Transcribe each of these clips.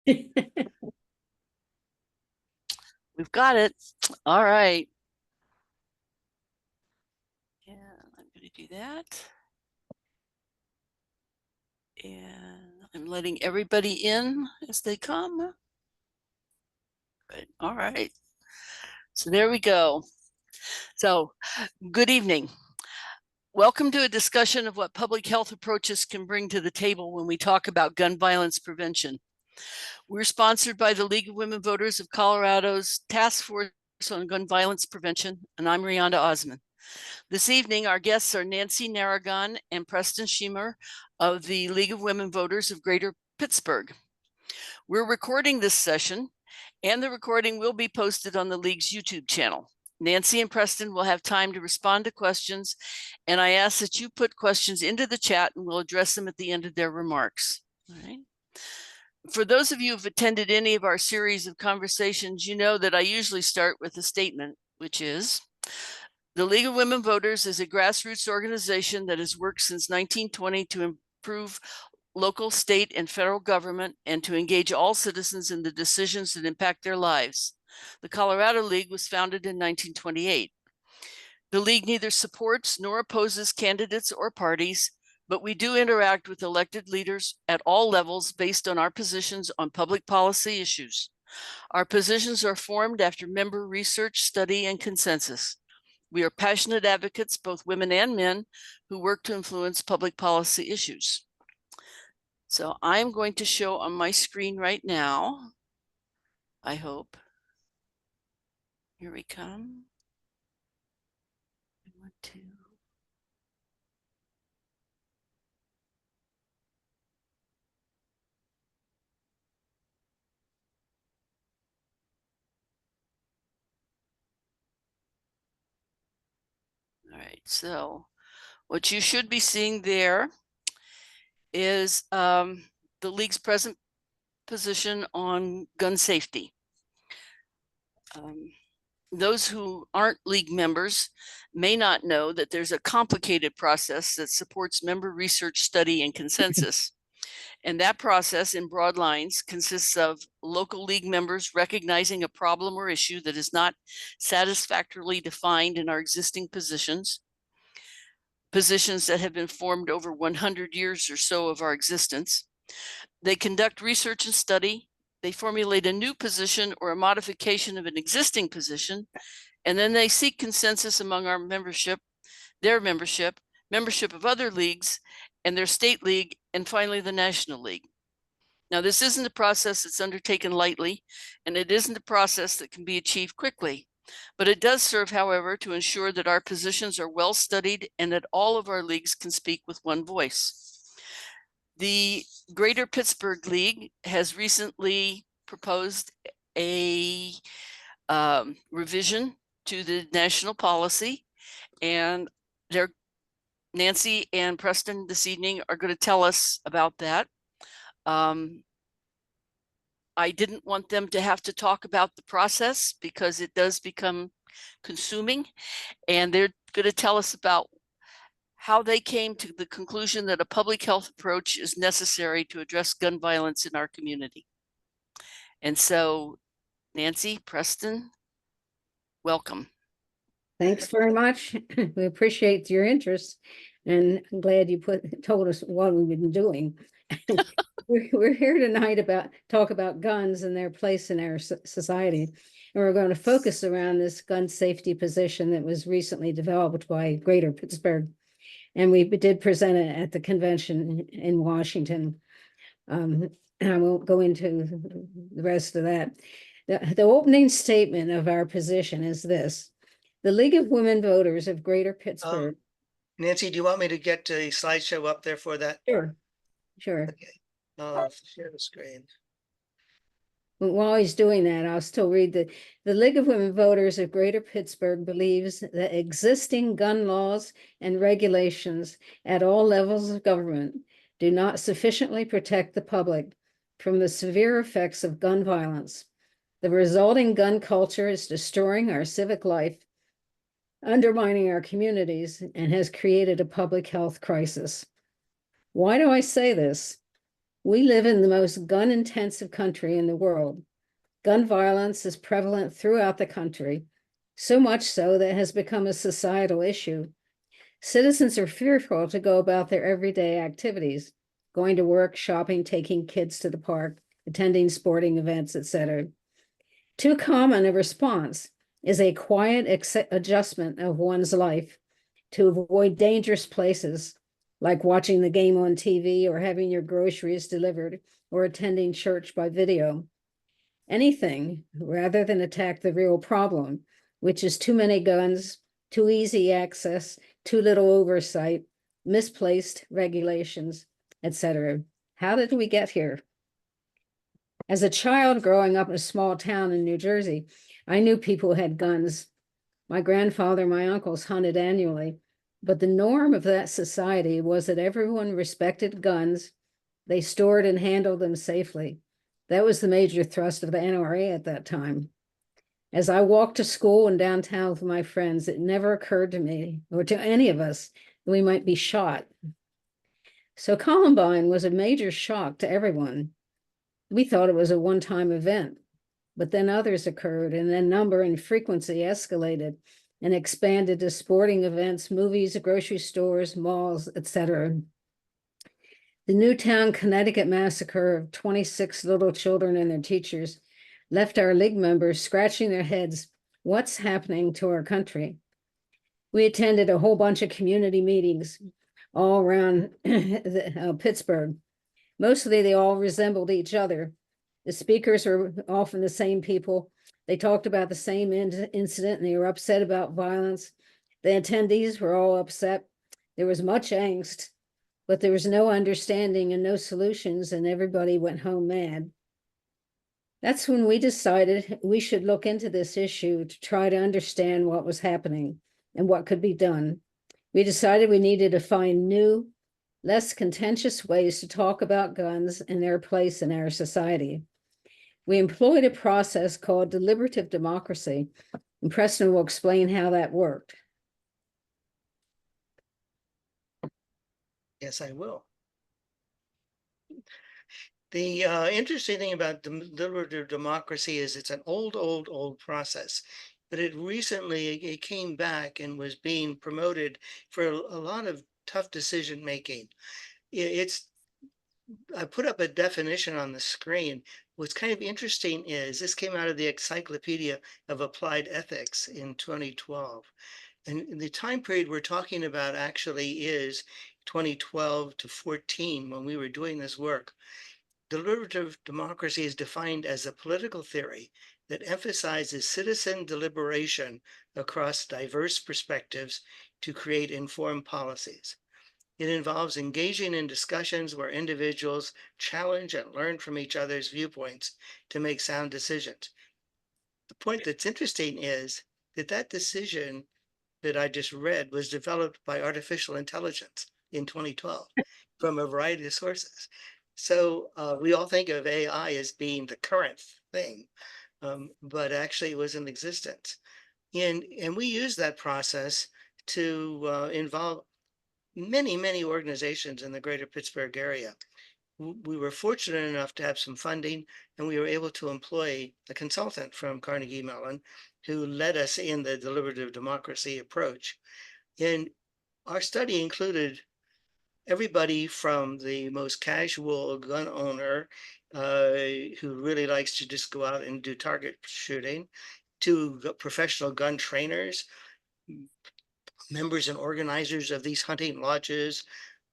We've got it. All right. And I'm going to do that. And I'm letting everybody in as they come. Good. All right. So there we go. So good evening. Welcome to a discussion of what public health approaches can bring to the table when we talk about gun violence prevention. We're sponsored by the League of Women Voters of Colorado's Task Force on Gun Violence Prevention, and I'm Rianda Osman. This evening, our guests are Nancy Narragon and Preston Schiemer of the League of Women Voters of Greater Pittsburgh. We're recording this session, and the recording will be posted on the League's YouTube channel. Nancy and Preston will have time to respond to questions, and I ask that you put questions into the chat and we'll address them at the end of their remarks. All right. For those of you who've attended any of our series of conversations, you know that I usually start with a statement, which is, the League of Women Voters is a grassroots organization that has worked since 1920 to improve local, state, and federal government and to engage all citizens in the decisions that impact their lives. The Colorado League was founded in 1928. The League neither supports nor opposes candidates or parties, but we do interact with elected leaders at all levels based on our positions on public policy issues. Our positions are formed after member research, study, and consensus. We are passionate advocates, both women and men, who work to influence public policy issues. So I'm going to show on my screen right now, I hope. Here we come. 1, 2. All right, so what you should be seeing there is the League's present position on gun safety. Those who aren't League members may not know that there's a complicated process that supports member research, study, and consensus. And that process, in broad lines, consists of local League members recognizing a problem or issue that is not satisfactorily defined in our existing positions that have been formed over 100 years or so of our existence. They conduct research and study. They formulate a new position or a modification of an existing position, and then they seek consensus among our membership, their membership of other leagues, and their state league, and finally the National League. Now, this isn't a process that's undertaken lightly, and it isn't a process that can be achieved quickly, but it does serve, however, to ensure that our positions are well studied and that all of our leagues can speak with one voice. The Greater Pittsburgh League has recently proposed a revision to the national policy, and Nancy and Preston this evening are going to tell us about that. I didn't want them to have to talk about the process because it does become consuming, and they're going to tell us about how they came to the conclusion that a public health approach is necessary to address gun violence in our community. And so, Nancy, Preston, welcome. Thanks very much. We appreciate your interest, and I'm glad you told us what we've been doing. We're here tonight talk about guns and their place in our society, and we're going to focus around this gun safety position that was recently developed by Greater Pittsburgh, and we did present it at the convention in Washington. And I won't go into the rest of that. The opening statement of our position is this: the League of Women Voters of Greater Pittsburgh. Nancy, do you want me to get a slideshow up there for that? Sure. Okay. I'll share the screen. While he's doing that, I'll still read the League of Women Voters of Greater Pittsburgh believes that existing gun laws and regulations at all levels of government do not sufficiently protect the public from the severe effects of gun violence. The resulting gun culture is destroying our civic life, undermining our communities, and has created a public health crisis. Why do I say this? We live in the most gun-intensive country in the world. Gun violence is prevalent throughout the country, so much so that it has become a societal issue. Citizens are fearful to go about their everyday activities, going to work, shopping, taking kids to the park, attending sporting events, etc. Too common a response is a quiet adjustment of one's life to avoid dangerous places, like watching the game on TV or having your groceries delivered or attending church by video. Anything rather than attack the real problem, which is too many guns, too easy access, too little oversight, misplaced regulations, etc. How did we get here? As a child growing up in a small town in New Jersey, I knew people who had guns. My grandfather, my uncles hunted annually, but the norm of that society was that everyone respected guns. They stored and handled them safely. That was the major thrust of the NRA at that time. As I walked to school and downtown with my friends, it never occurred to me or to any of us that we might be shot. So Columbine was a major shock to everyone. We thought it was a one-time event, but then others occurred, and then number and frequency escalated and expanded to sporting events, movies, grocery stores, malls, etc. The Newtown, Connecticut massacre of 26 little children and their teachers left our league members scratching their heads. What's happening to our country? We attended a whole bunch of community meetings all around Pittsburgh. Mostly they all resembled each other. The speakers were often the same people. They talked about the same incident and they were upset about violence. The attendees were all upset. There was much angst, but there was no understanding and no solutions, and everybody went home mad. That's when we decided we should look into this issue to try to understand what was happening and what could be done. We decided we needed to find new, less contentious ways to talk about guns and their place in our society. We employed a process called deliberative democracy, and Preston will explain how that worked. Yes, I will. The interesting thing about deliberative democracy is it's an old process, but it came back and was being promoted for a lot of tough decision making. It's I put up a definition on the screen. What's kind of interesting is this came out of the Encyclopedia of Applied Ethics in 2012. And the time period we're talking about actually is 2012 to 14 when we were doing this work. Deliberative democracy is defined as a political theory that emphasizes citizen deliberation across diverse perspectives to create informed policies. It involves engaging in discussions where individuals challenge and learn from each other's viewpoints to make sound decisions. The point that's interesting is that decision that I just read was developed by artificial intelligence in 2012 from a variety of sources. So we all think of AI as being the current thing, but actually it was in existence. And we use that process to involve many organizations in the greater Pittsburgh area. We were fortunate enough to have some funding, and we were able to employ a consultant from Carnegie Mellon who led us in the deliberative democracy approach. And our study included everybody from the most casual gun owner who really likes to just go out and do target shooting to professional gun trainers, members and organizers of these hunting lodges,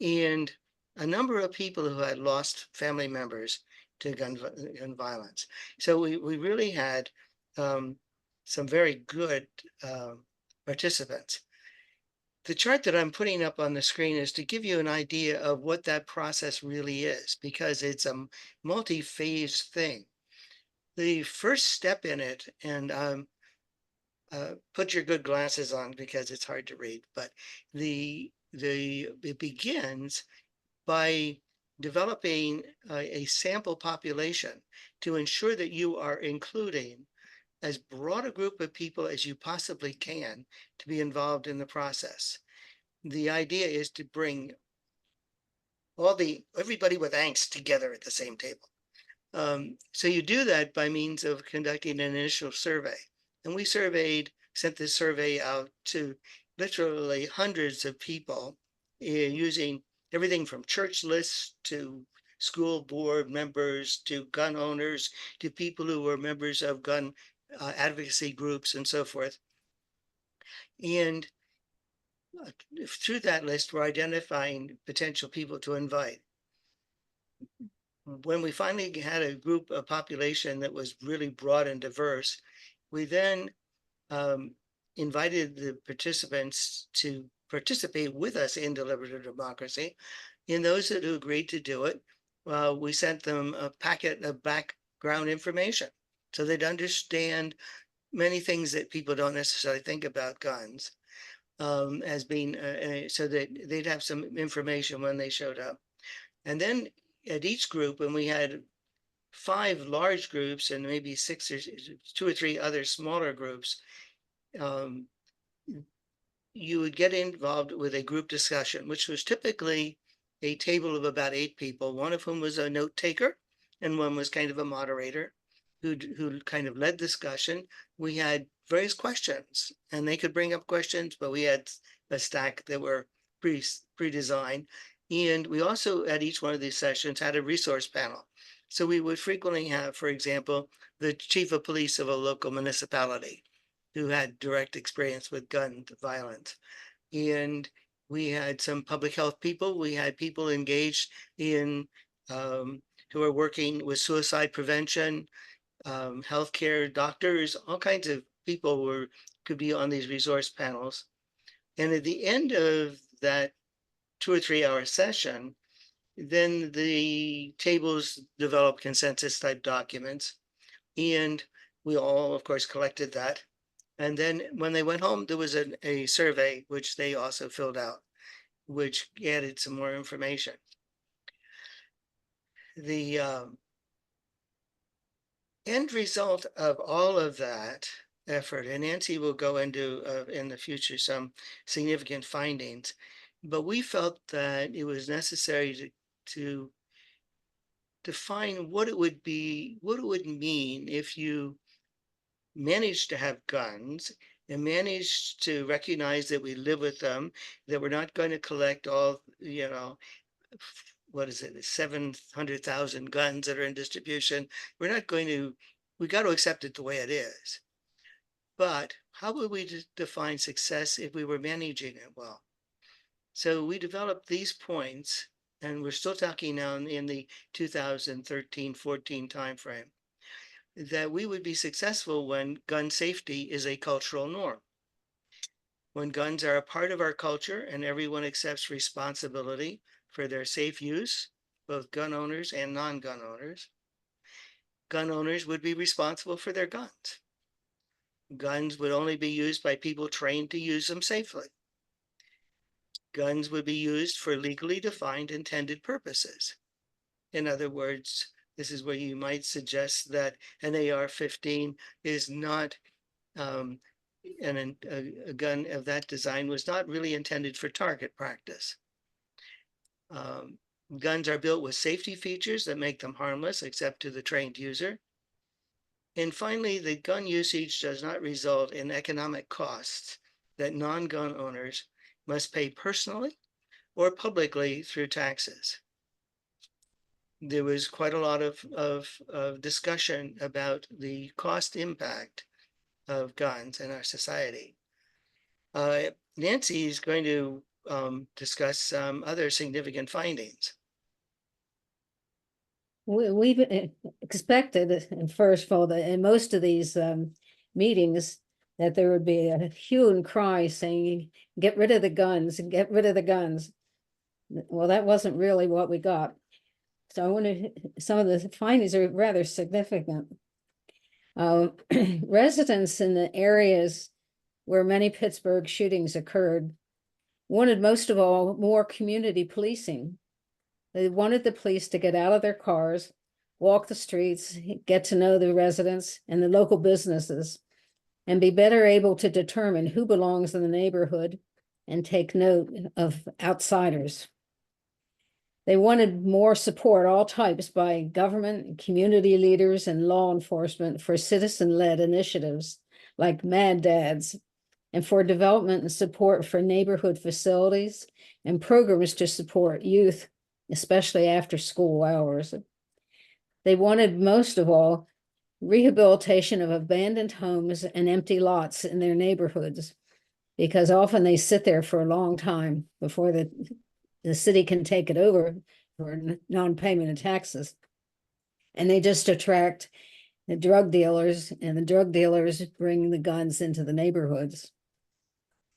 and a number of people who had lost family members to gun violence. So we really had some very good participants. The chart that I'm putting up on the screen is to give you an idea of what that process really is, because it's a multi-phase thing. The first step in it, and put your good glasses on because it's hard to read, but it begins by developing a sample population to ensure that you are including as broad a group of people as you possibly can to be involved in the process. The idea is to bring everybody with angst together at the same table. So you do that by means of conducting an initial survey. And we sent this survey out to literally hundreds of people using everything from church lists to school board members to gun owners to people who were members of gun advocacy groups and so forth. And through that list, we're identifying potential people to invite. When we finally had a population that was really broad and diverse, we then invited the participants to participate with us in deliberative democracy. In those who agreed to do it, we sent them a packet of background information so they'd understand many things that people don't necessarily think about guns as being, so that they'd have some information when they showed up. And then at each group, and we had 5 large groups and maybe 6 or 2 or 3 other smaller groups, you would get involved with a group discussion, which was typically a table of about 8 people, one of whom was a note taker and one was kind of a moderator who kind of led discussion. We had various questions and they could bring up questions, but we had a stack that were pre-designed. And we also, at each one of these sessions, had a resource panel. So we would frequently have, for example, the chief of police of a local municipality who had direct experience with gun violence. And we had some public health people. We had people engaged in who are working with suicide prevention, healthcare, doctors, all kinds of people could be on these resource panels. And at the end of that 2 or 3 hour session, then the tables developed consensus type documents. And we all, of course, collected that. And then when they went home, there was a survey, which they also filled out, which added some more information. The end result of all of that effort, and Nancy will go into in the future some significant findings, but we felt that it was necessary to define what it would mean if you managed to have guns and managed to recognize that we live with them, that we're not going to collect all, what is it, 700,000 guns that are in distribution. We got to accept it the way it is. But how would we define success if we were managing it well? So we developed these points, and we're still talking now in the 2013-14 timeframe, that we would be successful when gun safety is a cultural norm. When guns are a part of our culture and everyone accepts responsibility for their safe use, both gun owners and non-gun owners, gun owners would be responsible for their guns. Guns would only be used by people trained to use them safely. Guns would be used for legally defined intended purposes. In other words, this is where you might suggest that an AR-15 is not, a gun of that design was not really intended for target practice. Guns are built with safety features that make them harmless except to the trained user. And finally, the gun usage does not result in economic costs that non-gun owners must pay personally or publicly through taxes. There was quite a lot of discussion about the cost impact of guns in our society. Nancy is going to discuss some other significant findings. We've expected, first of all, that in most of these meetings, that there would be a hue and cry saying, get rid of the guns, get rid of the guns. Well, that wasn't really what we got. So I wonder, some of the findings are rather significant. Residents in the areas where many Pittsburgh shootings occurred wanted most of all more community policing. They wanted the police to get out of their cars, walk the streets, get to know the residents and the local businesses, and be better able to determine who belongs in the neighborhood and take note of outsiders. They wanted more support, all types, by government, community leaders, and law enforcement for citizen-led initiatives like Mad Dads, and for development and support for neighborhood facilities and programs to support youth, especially after school hours. They wanted, most of all, rehabilitation of abandoned homes and empty lots in their neighborhoods, because often they sit there for a long time before the city can take it over for non-payment of taxes. And they just attract the drug dealers, and the drug dealers bring the guns into the neighborhoods.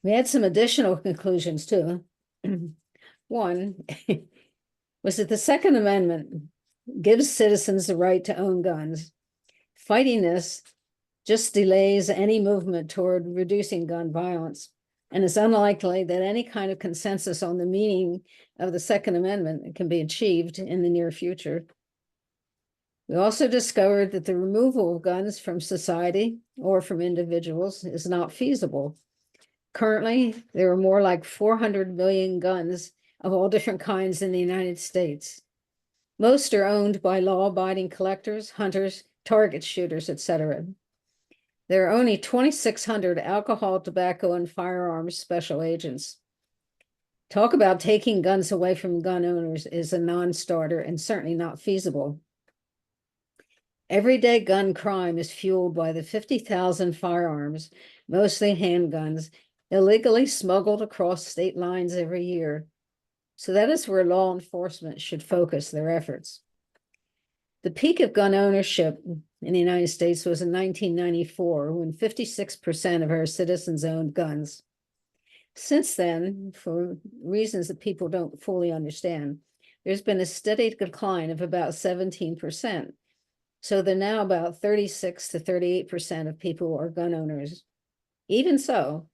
We had some additional conclusions too. One was that the Second Amendment gives citizens the right to own guns. Fighting this just delays any movement toward reducing gun violence, and it's unlikely that any kind of consensus on the meaning of the Second Amendment can be achieved in the near future. We also discovered that the removal of guns from society or from individuals is not feasible. Currently, there are more like 400 million guns of all different kinds in the United States. Most are owned by law-abiding collectors, hunters, target shooters, etc. There are only 2,600 alcohol, tobacco, and firearms special agents. Talk about taking guns away from gun owners is a non-starter and certainly not feasible. Everyday gun crime is fueled by the 50,000 firearms, mostly handguns, illegally smuggled across state lines every year. So that is where law enforcement should focus their efforts. The peak of gun ownership in the United States was in 1994, when 56% of our citizens owned guns. Since then, for reasons that people don't fully understand, there's been a steady decline of about 17%. So they're now about 36 to 38% of people are gun owners. Even so,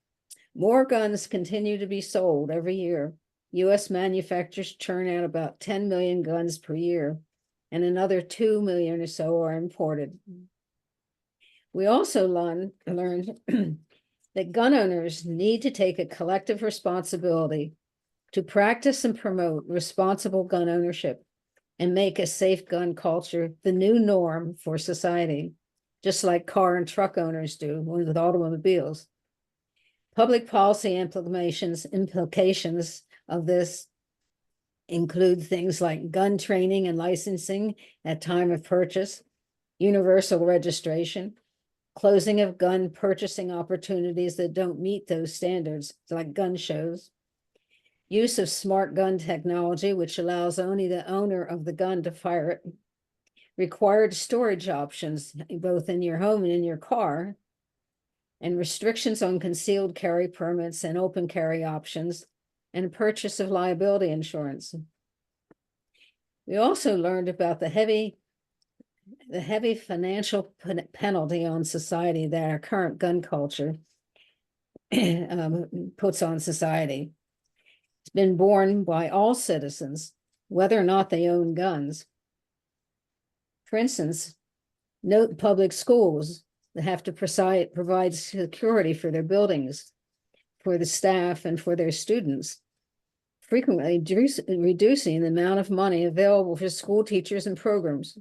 more guns continue to be sold every year. US manufacturers churn out about 10 million guns per year, and another 2 million or so are imported. We also learned that gun owners need to take a collective responsibility to practice and promote responsible gun ownership and make a safe gun culture the new norm for society, just like car and truck owners do with automobiles. Public policy implications of this include things like gun training and licensing at time of purchase, universal registration, closing of gun purchasing opportunities that don't meet those standards, like gun shows, use of smart gun technology, which allows only the owner of the gun to fire it, required storage options, both in your home and in your car, and restrictions on concealed carry permits and open carry options, and purchase of liability insurance. We also learned about the heavy financial penalty on society that our current gun culture puts on society. It's been borne by all citizens, whether or not they own guns. For instance, note public schools that have to provide security for their buildings, for the staff, and for their students, frequently reducing the amount of money available for school teachers and programs.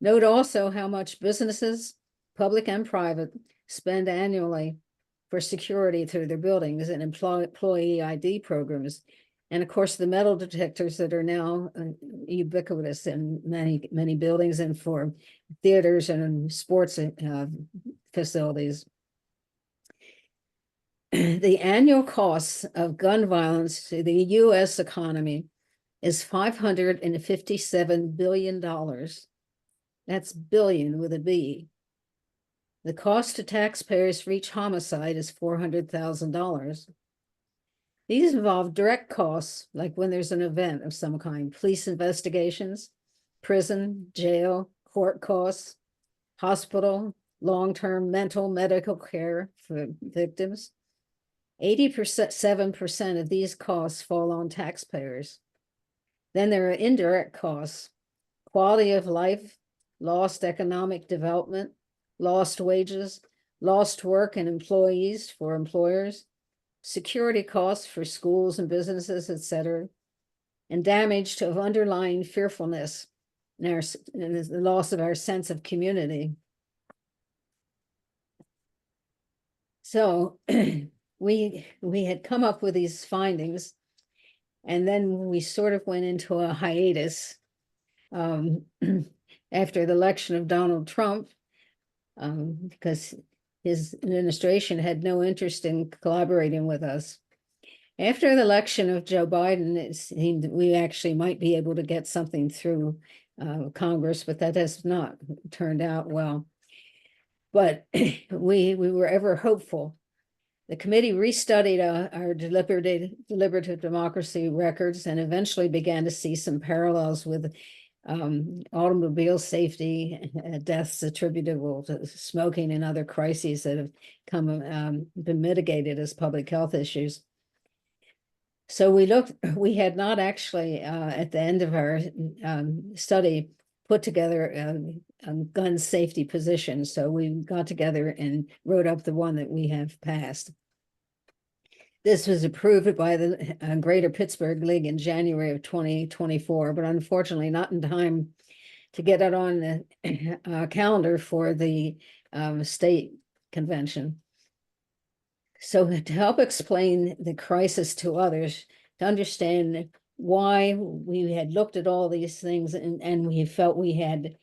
Note also how much businesses, public and private, spend annually for security through their buildings and employee ID programs. And of course, the metal detectors that are now ubiquitous in many buildings and for theaters and sports facilities. The annual costs of gun violence to the US economy is $557 billion. That's billion with a B. The cost to taxpayers for each homicide is $400,000. These involve direct costs, like when there's an event of some kind, police investigations, prison, jail, court costs, hospital, long-term medical care for victims. 87% of these costs fall on taxpayers. Then there are indirect costs, quality of life, lost economic development, lost wages, lost work and employees for employers, security costs for schools and businesses, etc. and damage of underlying fearfulness and the loss of our sense of community. So we had come up with these findings, and then we sort of went into a hiatus after the election of Donald Trump, because his administration had no interest in collaborating with us. After the election of Joe Biden, it seemed that we actually might be able to get something through Congress, but that has not turned out well. But we were ever hopeful. The committee restudied our deliberative democracy records and eventually began to see some parallels with automobile safety, deaths attributable to smoking and other crises that have been mitigated as public health issues. So we had not actually, at the end of our study, put together a gun safety position. So we got together and wrote up the one that we have passed. This was approved by the Greater Pittsburgh League in January of 2024, but unfortunately not in time to get it on the calendar for the state convention. So to help explain the crisis to others, to understand why we had looked at all these things and we felt we had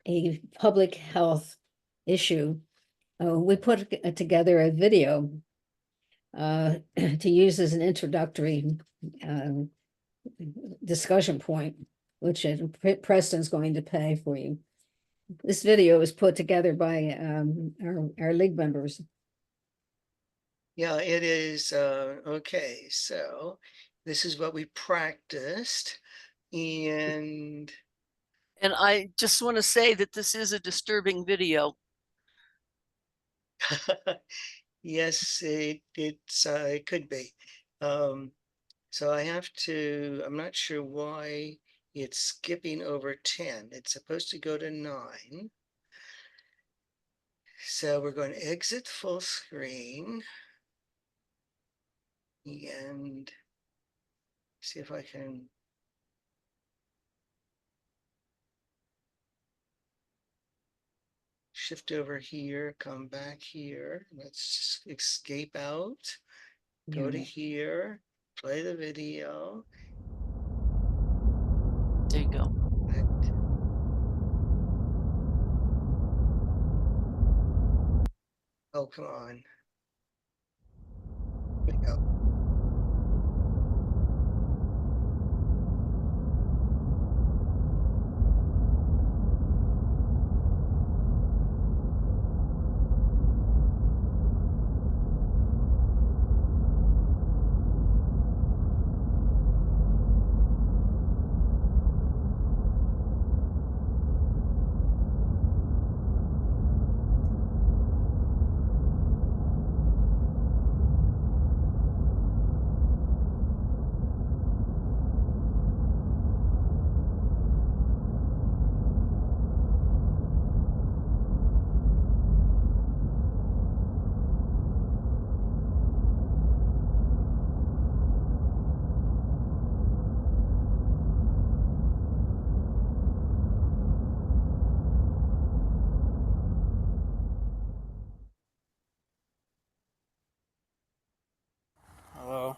a public health issue, we put together a video to use as an introductory discussion point, which Preston's going to play for you. This video was put together by our league members. Yeah, it is. Okay, so this is what we practiced. And I just want to say that this is a disturbing video. yes, it could be. So I have to, I'm not sure why it's skipping over 10. It's supposed to go to 9. So we're going to exit full screen and see if I can. Shift over here, come back here. Let's escape out, go to here, play the video. There you go. Oh, come on. There we go. Hello,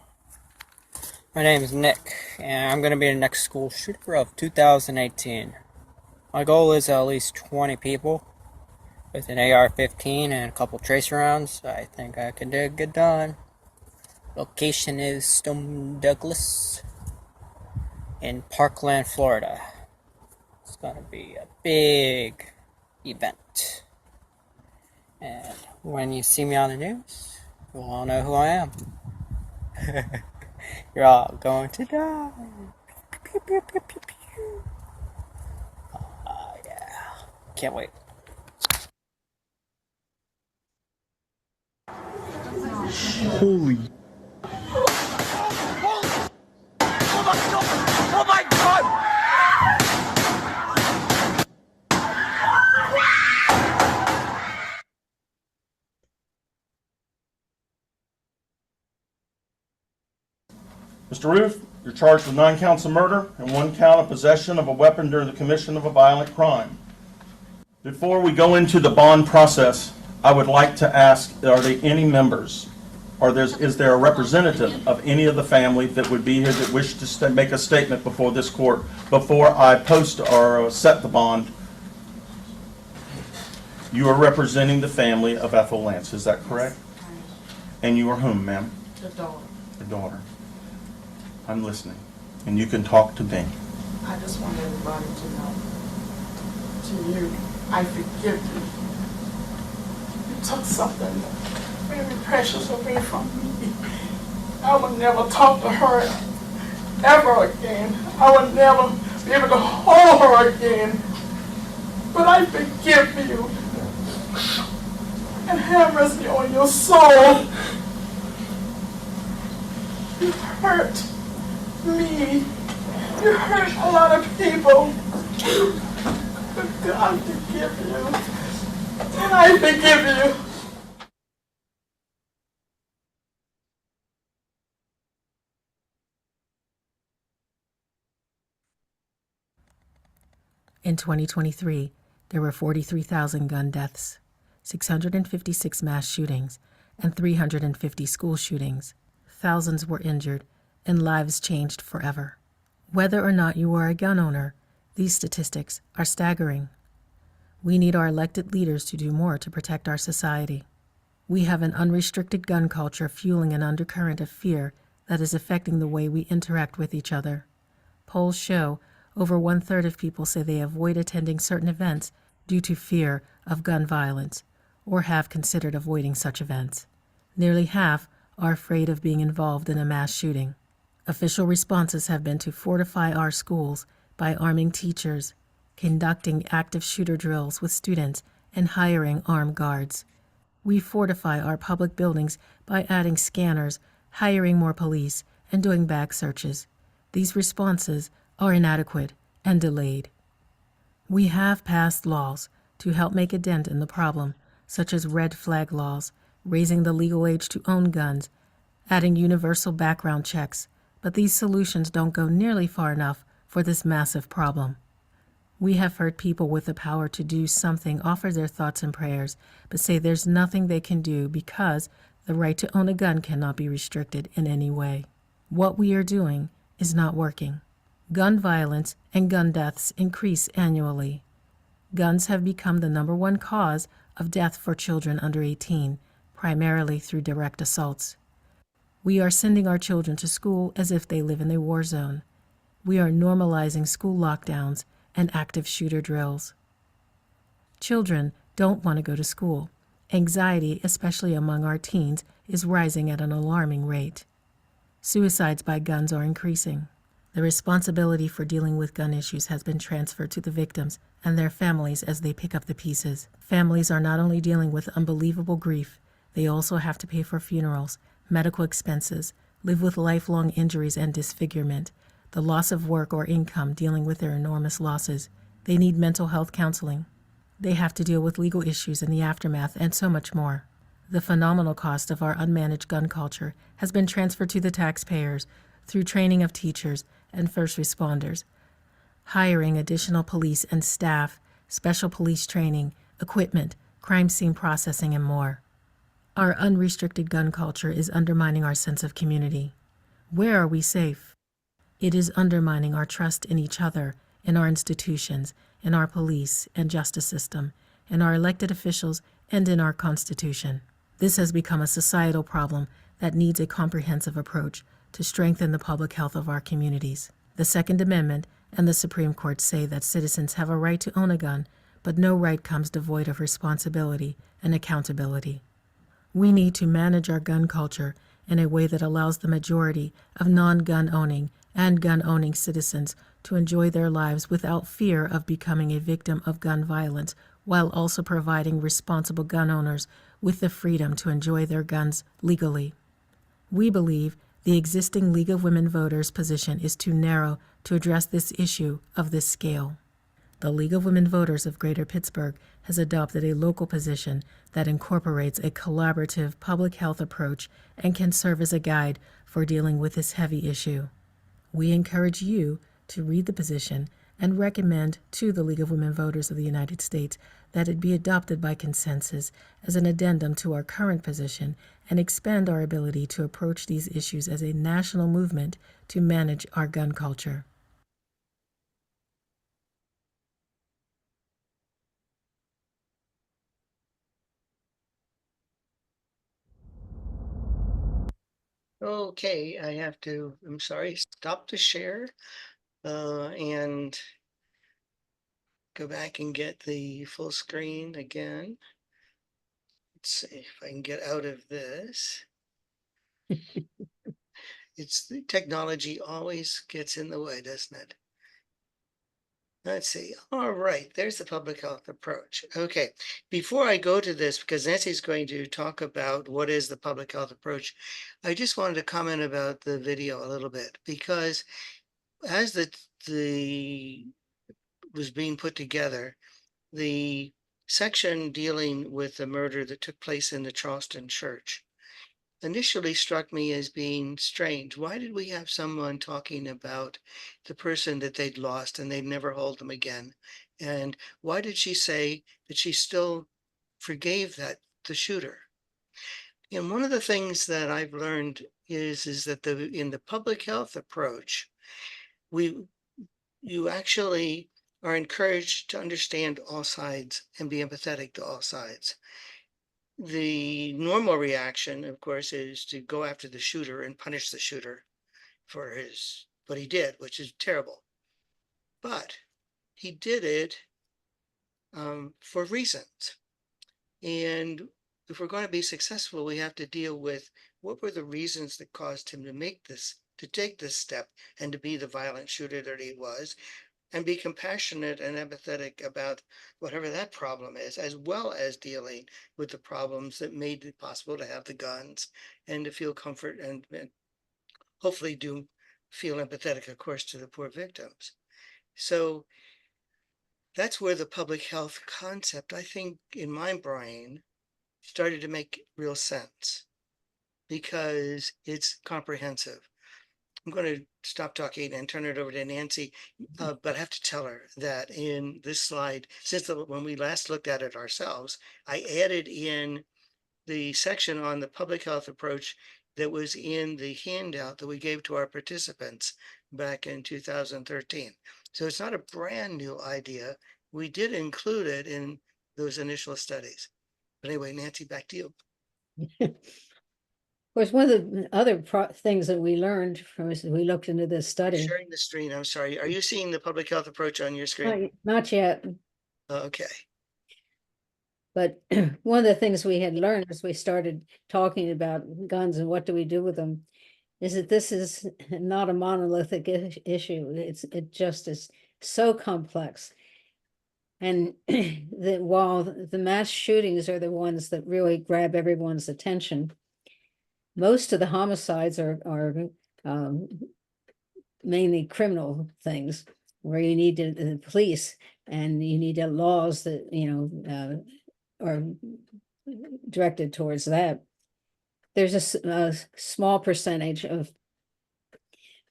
my name is Nick, and I'm going to be the next school shooter of 2018. My goal is at least 20 people with an AR-15 and a couple tracer rounds. I think I can get it done. Location is Stone Douglas in Parkland, Florida. It's going to be a big event. And when you see me on the news, you'll all know who I am. You're all going to die. Pew, pew, pew, pew, pew. Yeah. Can't wait. Holy. Oh my God! Mr. Roof, You're charged with 9 counts of murder and 1 count of possession of a weapon during the commission of a violent crime. Before we go into the bond process, I would like to ask, are there any members, or is there a representative of any of the family that would be here that wish to make a statement before this court before I post or set the bond? You are representing the family of Ethel Lance, is that correct? And you are whom, ma'am? The daughter. The daughter. I'm listening, and you can talk to me. I just want everybody to know, to you, I forgive you. You took something very precious away from me. I would never talk to her ever again. I would never be able to hold her again. But I forgive you. And have mercy on your soul. You hurt me. You hurt a lot of people. But God forgive you. And I forgive you. In 2023, there were 43,000 gun deaths, 656 mass shootings, and 350 school shootings. Thousands were injured, and lives changed forever. Whether or not you are a gun owner, these statistics are staggering. We need our elected leaders to do more to protect our society. We have an unrestricted gun culture fueling an undercurrent of fear that is affecting the way we interact with each other. Polls show over 1/3 of people say they avoid attending certain events due to fear of gun violence or have considered avoiding such events. Nearly half are afraid of being involved in a mass shooting. Official responses have been to fortify our schools by arming teachers, conducting active shooter drills with students, and hiring armed guards. We fortify our public buildings by adding scanners, hiring more police, and doing bag searches. These responses are inadequate and delayed. We have passed laws to help make a dent in the problem, such as red flag laws, raising the legal age to own guns, adding universal background checks, but these solutions don't go nearly far enough for this massive problem. We have heard people with the power to do something offer their thoughts and prayers, but say there's nothing they can do because the right to own a gun cannot be restricted in any way. What we are doing is not working. Gun violence and gun deaths increase annually. Guns have become the #1 cause of death for children under 18, primarily through direct assaults. We are sending our children to school as if they live in a war zone. We are normalizing school lockdowns and active shooter drills. Children don't want to go to school. Anxiety, especially among our teens, is rising at an alarming rate. Suicides by guns are increasing. The responsibility for dealing with gun issues has been transferred to the victims and their families as they pick up the pieces. Families are not only dealing with unbelievable grief, they also have to pay for funerals, medical expenses, live with lifelong injuries and disfigurement, the loss of work or income dealing with their enormous losses. They need mental health counseling. They have to deal with legal issues in the aftermath and so much more. The phenomenal cost of our unmanaged gun culture has been transferred to the taxpayers through training of teachers and first responders, hiring additional police and staff, special police training, equipment, crime scene processing, and more. Our unrestricted gun culture is undermining our sense of community. Where are we safe? It is undermining our trust in each other, in our institutions, in our police and justice system, in our elected officials, and in our Constitution. This has become a societal problem that needs a comprehensive approach to strengthen the public health of our communities. The Second Amendment and the Supreme Court say that citizens have a right to own a gun, but no right comes devoid of responsibility and accountability. We need to manage our gun culture in a way that allows the majority of non-gun owning and gun-owning citizens to enjoy their lives without fear of becoming a victim of gun violence, while also providing responsible gun owners with the freedom to enjoy their guns legally. We believe the existing League of Women Voters position is too narrow to address this issue of this scale. The League of Women Voters of Greater Pittsburgh has adopted a local position that incorporates a collaborative public health approach and can serve as a guide for dealing with this heavy issue. We encourage you to read the position and recommend to the League of Women Voters of the United States that it be adopted by consensus as an addendum to our current position and expand our ability to approach these issues as a national movement to manage our gun culture. Okay, I'm sorry, stop the share and go back and get the full screen again. Let's see if I can get out of this. It's the technology always gets in the way, doesn't it? Let's see. All right, there's the public health approach. Okay, before I go to this, because Nancy's going to talk about what is the public health approach, I just wanted to comment about the video a little bit, because as the was being put together, the section dealing with the murder that took place in the Charleston church initially struck me as being strange. Why did we have someone talking about the person that they'd lost and they'd never hold them again? And why did she say that she still forgave the shooter? And one of the things that I've learned is that in the public health approach, you actually are encouraged to understand all sides and be empathetic to all sides. The normal reaction, of course, is to go after the shooter and punish the shooter for what he did, which is terrible. But he did it for reasons. And if we're going to be successful, we have to deal with what were the reasons that caused him to take this step and to be the violent shooter that he was, and be compassionate and empathetic about whatever that problem is, as well as dealing with the problems that made it possible to have the guns and to feel comfort and hopefully do feel empathetic, of course, to the poor victims. So that's where the public health concept, I think, in my brain, started to make real sense because it's comprehensive. I'm going to stop talking and turn it over to Nancy, but I have to tell her that in this slide, when we last looked at it ourselves, I added in the section on the public health approach that was in the handout that we gave to our participants back in 2013. So it's not a brand new idea. We did include it in those initial studies. But anyway, Nancy, back to you. Of course, one of the other things that we learned from as we looked into this study. Sharing the screen, I'm sorry. Are you seeing the public health approach on your screen? Not yet. Okay. But one of the things we had learned as we started talking about guns and what do we do with them is that this is not a monolithic issue. It just is so complex. And that while the mass shootings are the ones that really grab everyone's attention, most of the homicides are mainly criminal things where you need the police and you need laws that, are directed towards that. There's a small percentage of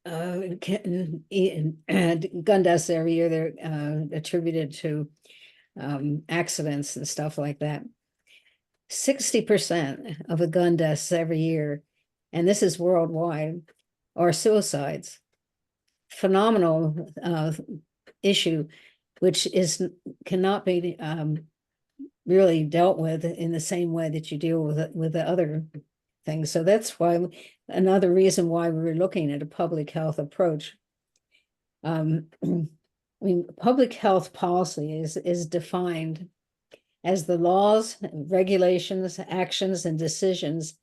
gun deaths every year. They're attributed to accidents and stuff like that. 60% of the gun deaths every year, and this is worldwide, are suicides. Phenomenal issue, which cannot be really dealt with in the same way that you deal with the other things. So that's why another reason why we were looking at a public health approach. I mean, public health policy is defined as the laws, regulations, actions, and decisions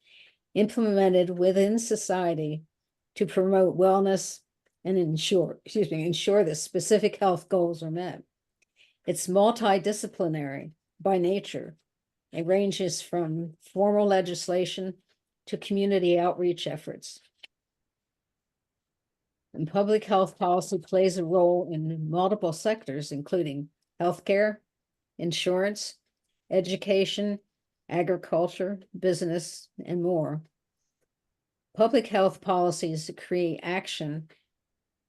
implemented within society to promote wellness and ensure that specific health goals are met. It's multidisciplinary by nature. It ranges from formal legislation to community outreach efforts. And public health policy plays a role in multiple sectors, including healthcare, insurance, education, agriculture, business, and more. Public health policies create action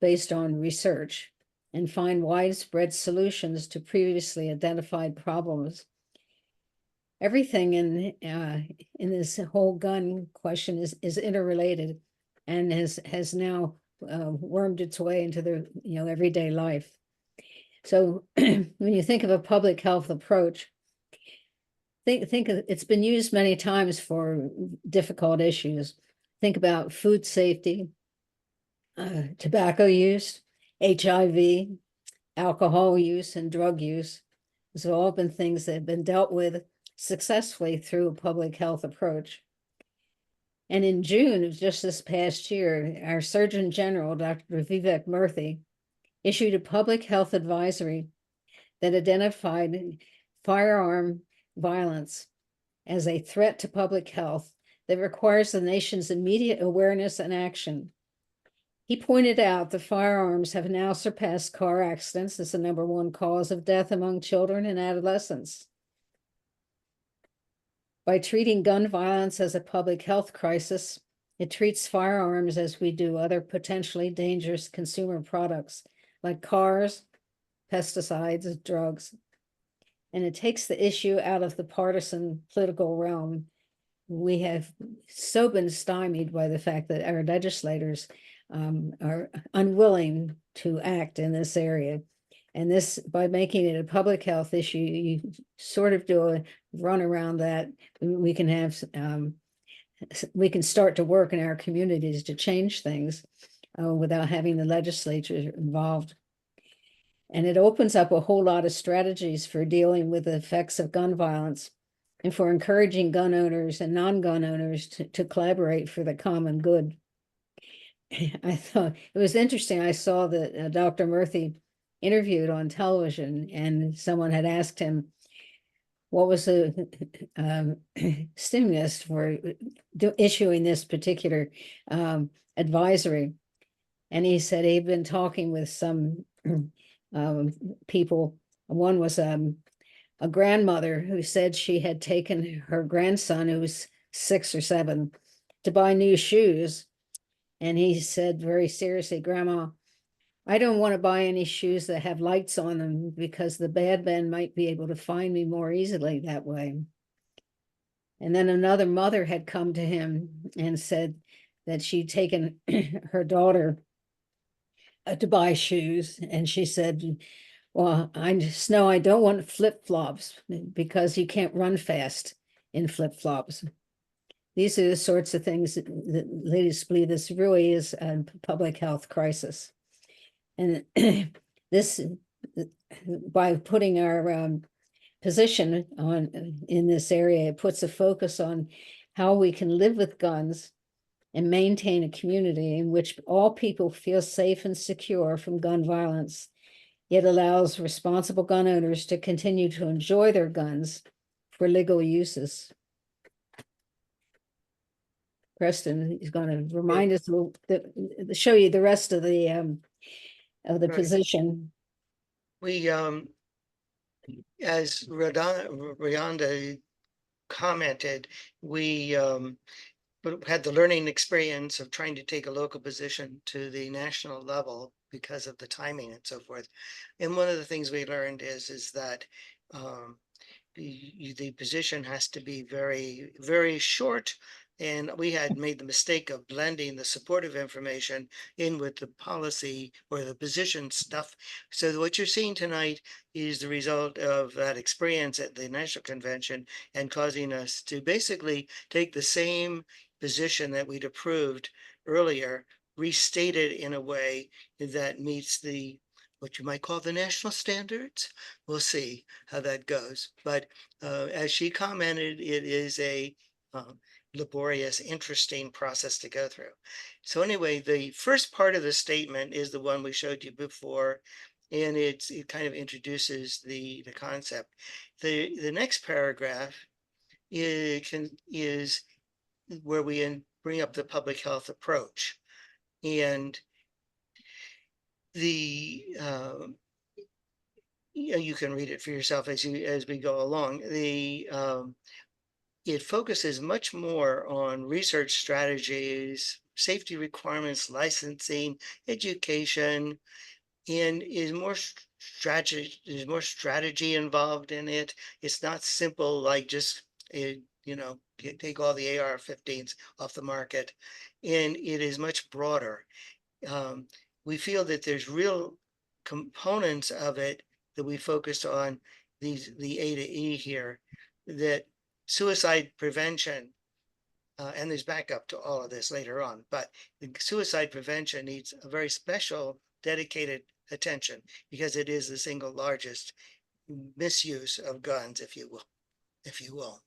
based on research and find widespread solutions to previously identified problems. Everything in this whole gun question is interrelated and has now wormed its way into the everyday life. So when you think of a public health approach, think it's been used many times for difficult issues. Think about food safety, tobacco use, HIV, alcohol use, and drug use. These have all been things that have been dealt with successfully through a public health approach. And in June of just this past year, our Surgeon General, Dr. Vivek Murthy, issued a public health advisory that identified firearm violence as a threat to public health that requires the nation's immediate awareness and action. He pointed out that firearms have now surpassed car accidents as the #1 cause of death among children and adolescents. By treating gun violence as a public health crisis, it treats firearms as we do other potentially dangerous consumer products like cars, pesticides, drugs. And it takes the issue out of the partisan political realm. We have so been stymied by the fact that our legislators are unwilling to act in this area. And this, by making it a public health issue, you sort of do a run around that. We can have, we can start to work in our communities to change things without having the legislature involved. And it opens up a whole lot of strategies for dealing with the effects of gun violence and for encouraging gun owners and non-gun owners to collaborate for the common good. I thought it was interesting. I saw that Dr. Murthy interviewed on television, and someone had asked him what was the stimulus for issuing this particular advisory. And he said he'd been talking with some people. One was a grandmother who said she had taken her grandson, who was 6 or 7, to buy new shoes. And he said very seriously, "Grandma, I don't want to buy any shoes that have lights on them because the bad men might be able to find me more easily that way." And then another mother had come to him and said that she'd taken her daughter to buy shoes. And she said, "Well, I just know I don't want flip-flops because you can't run fast in flip-flops." These are the sorts of things that ladies believe this really is a public health crisis. And this, by putting our position on in this area, it puts a focus on how we can live with guns and maintain a community in which all people feel safe and secure from gun violence. It allows responsible gun owners to continue to enjoy their guns for legal uses. Preston is going to remind us, show you the rest of the Right. position. We, as Rhonda commented, we had the learning experience of trying to take a local position to the national level because of the timing and so forth. And one of the things we learned is that the position has to be very, very short. And we had made the mistake of blending the supportive information in with the policy or the position stuff. So what you're seeing tonight is the result of that experience at the National Convention and causing us to basically take the same position that we'd approved earlier, restate it in a way that meets the what you might call the national standards. We'll see how that goes. But as she commented, it is a laborious, interesting process to go through. So anyway, the first part of the statement is the one we showed you before, and it kind of introduces the concept. The next paragraph is where we bring up the public health approach. And the you can read it for yourself as we go along. it focuses much more on research strategies, safety requirements, licensing, education, and is more strategy. There's more strategy involved in it. It's not simple like just take all the AR-15s off the market, and it is much broader. We feel that there's real components of it that we focused on the A to E here, that suicide prevention, and there's backup to all of this later on, but the suicide prevention needs a very special dedicated attention because it is the single largest misuse of guns, if you will.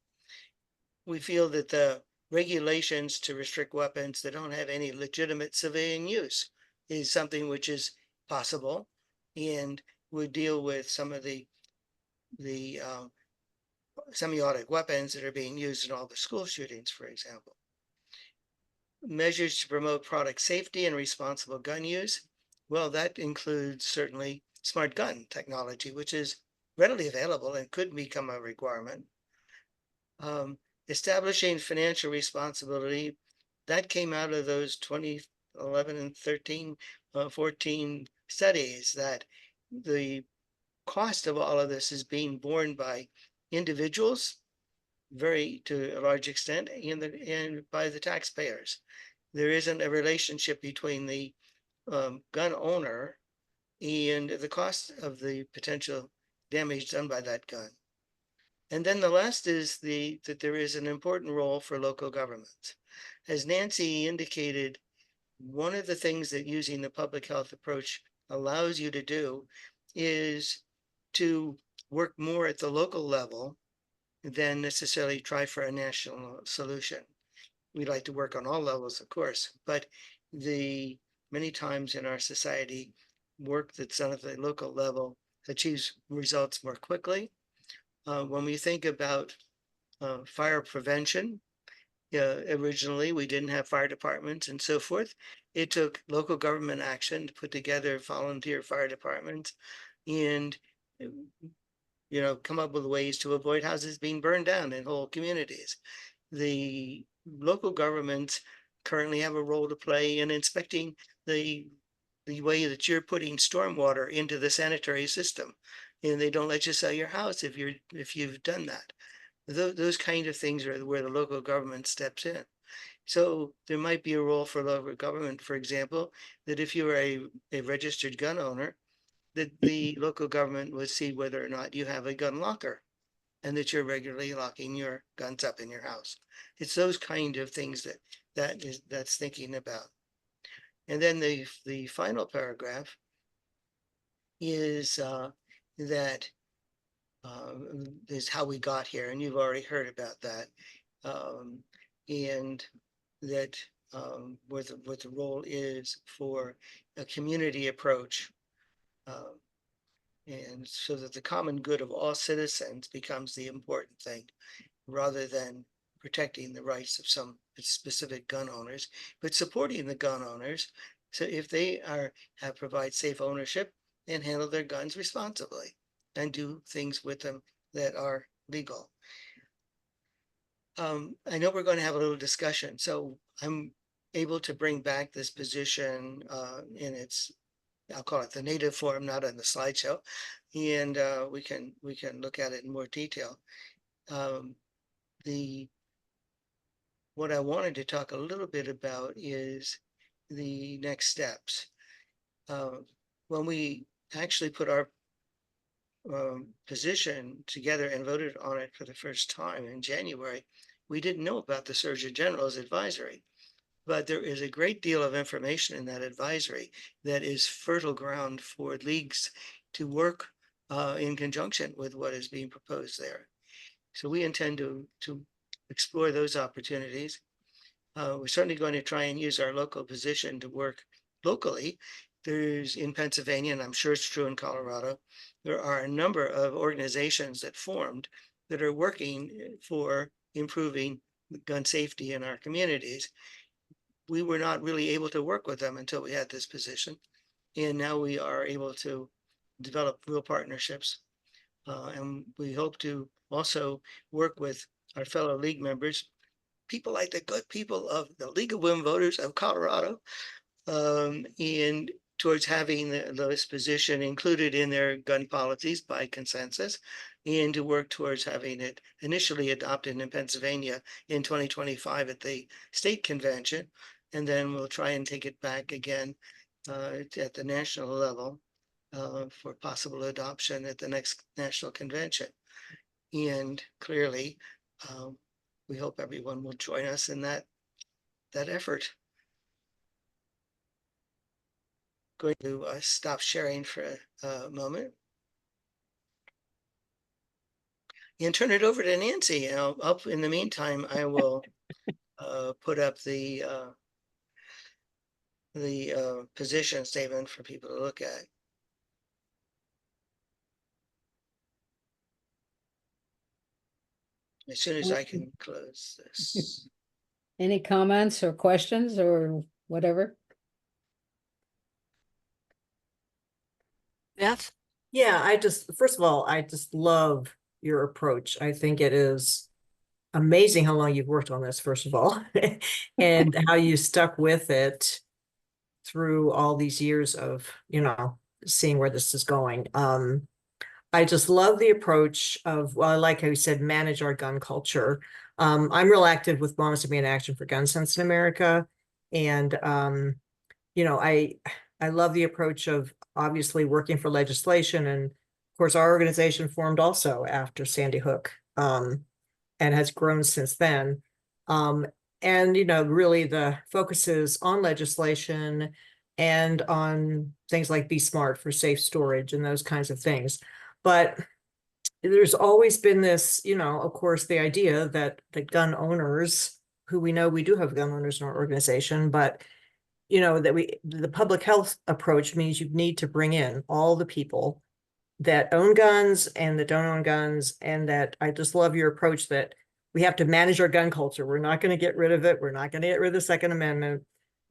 We feel that the regulations to restrict weapons that don't have any legitimate civilian use is something which is possible and would deal with some of the semi-automatic weapons that are being used in all the school shootings, for example. Measures to promote product safety and responsible gun use. Well, that includes certainly smart gun technology, which is readily available and could become a requirement. Establishing financial responsibility, that came out of those 2011 and 13, 14 studies, that the cost of all of this is being borne by individuals, very to a large extent, and by the taxpayers. There isn't a relationship between the gun owner and the cost of the potential damage done by that gun. And then the last is that there is an important role for local governments. As Nancy indicated, one of the things that using the public health approach allows you to do is to work more at the local level than necessarily try for a national solution. We like to work on all levels, of course, but many times in our society, work that's done at the local level achieves results more quickly. When we think about fire prevention, originally we didn't have fire departments and so forth. It took local government action to put together volunteer fire departments and come up with ways to avoid houses being burned down in whole communities. The local governments currently have a role to play in inspecting the way that you're putting stormwater into the sanitary system, and they don't let you sell your house if you've done that. Those kind of things are where the local government steps in. So there might be a role for local government, for example, that if you're a registered gun owner, that the local government would see whether or not you have a gun locker and that you're regularly locking your guns up in your house. It's those kind of things that's thinking about. And then the final paragraph is that is how we got here, and you've already heard about that, and that what the role is for a community approach, and so that the common good of all citizens becomes the important thing, rather than protecting the rights of some specific gun owners, but supporting the gun owners. So if they provide safe ownership and handle their guns responsibly and do things with them that are legal. I know we're going to have a little discussion, so I'm able to bring back this position in its, I'll call it the native form, not on the slideshow, and we can look at it in more detail. What I wanted to talk a little bit about is the next steps. When we actually put our position together and voted on it for the first time in January, we didn't know about the Surgeon General's advisory, but there is a great deal of information in that advisory that is fertile ground for leagues to work in conjunction with what is being proposed there. So we intend to explore those opportunities. We're certainly going to try and use our local position to work locally. There's in Pennsylvania, and I'm sure it's true in Colorado, there are a number of organizations that formed that are working for improving gun safety in our communities. We were not really able to work with them until we had this position. And now we are able to develop real partnerships. And we hope to also work with our fellow league members, people like the good people of the League of Women Voters of Colorado, and towards having this position included in their gun policies by consensus, and to work towards having it initially adopted in Pennsylvania in 2025 at the state convention. And then we'll try and take it back again at the national level for possible adoption at the next national convention. And clearly, we hope everyone will join us in that effort. Going to stop sharing for a moment and turn it over to Nancy. And up in the meantime, I will put up the position statement for people to look at. As soon as I can close this. Any comments or questions or whatever? Beth? Yeah, first of all, I just love your approach. I think it is amazing how long you've worked on this, first of all, and how you stuck with it through all these years of, seeing where this is going. I just love the approach of, well, I like how you said, manage our gun culture. I'm real active with Moms to Be in Action for Gun Sense in America. And, I love the approach of obviously working for legislation. And of course, our organization formed also after Sandy Hook, and has grown since then. And, really the focus is on legislation and on things like Be Smart for safe storage and those kinds of things. But there's always been this, of course, the idea that the gun owners, who we know we do have gun owners in our organization, but the public health approach means you need to bring in all the people that own guns and that don't own guns. And that I just love your approach that we have to manage our gun culture. We're not going to get rid of it. We're not going to get rid of the Second Amendment.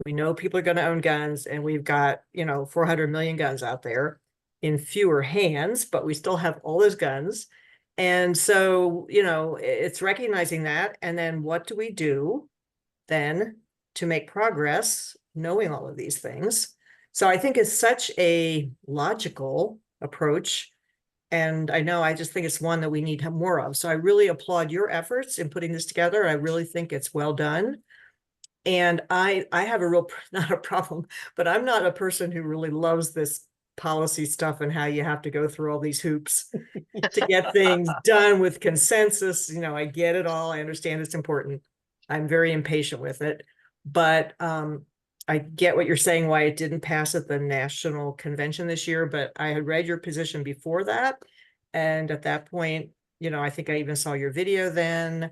We know people are going to own guns, and we've got, 400 million guns out there in fewer hands, but we still have all those guns. And so, it's recognizing that. And then what do we do then to make progress, knowing all of these things? So I think it's such a logical approach. And I just think it's one that we need more of. So I really applaud your efforts in putting this together. I really think it's well done. And I have not a problem, but I'm not a person who really loves this policy stuff and how you have to go through all these hoops to get things done with consensus. I get it all. I understand it's important. I'm very impatient with it, but I get what you're saying, why it didn't pass at the national convention this year, but I had read your position before that. And at that point, I think I even saw your video then,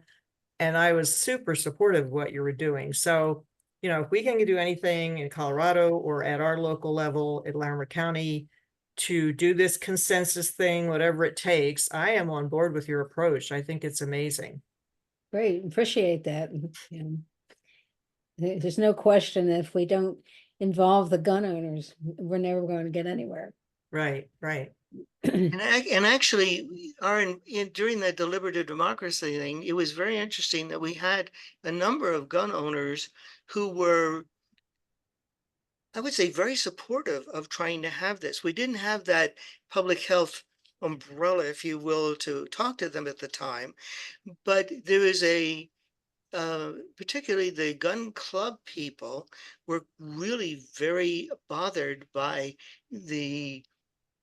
and I was super supportive of what you were doing. So, if we can do anything in Colorado or at our local level at Larimer County to do this consensus thing, whatever it takes, I am on board with your approach. I think it's amazing. Great, appreciate that. There's no question that if we don't involve the gun owners, we're never going to get anywhere. Right. And actually, during the deliberative democracy thing, it was very interesting that we had a number of gun owners who were, I would say, very supportive of trying to have this. We didn't have that public health umbrella, if you will, to talk to them at the time, but there was particularly the gun club people were really very bothered by the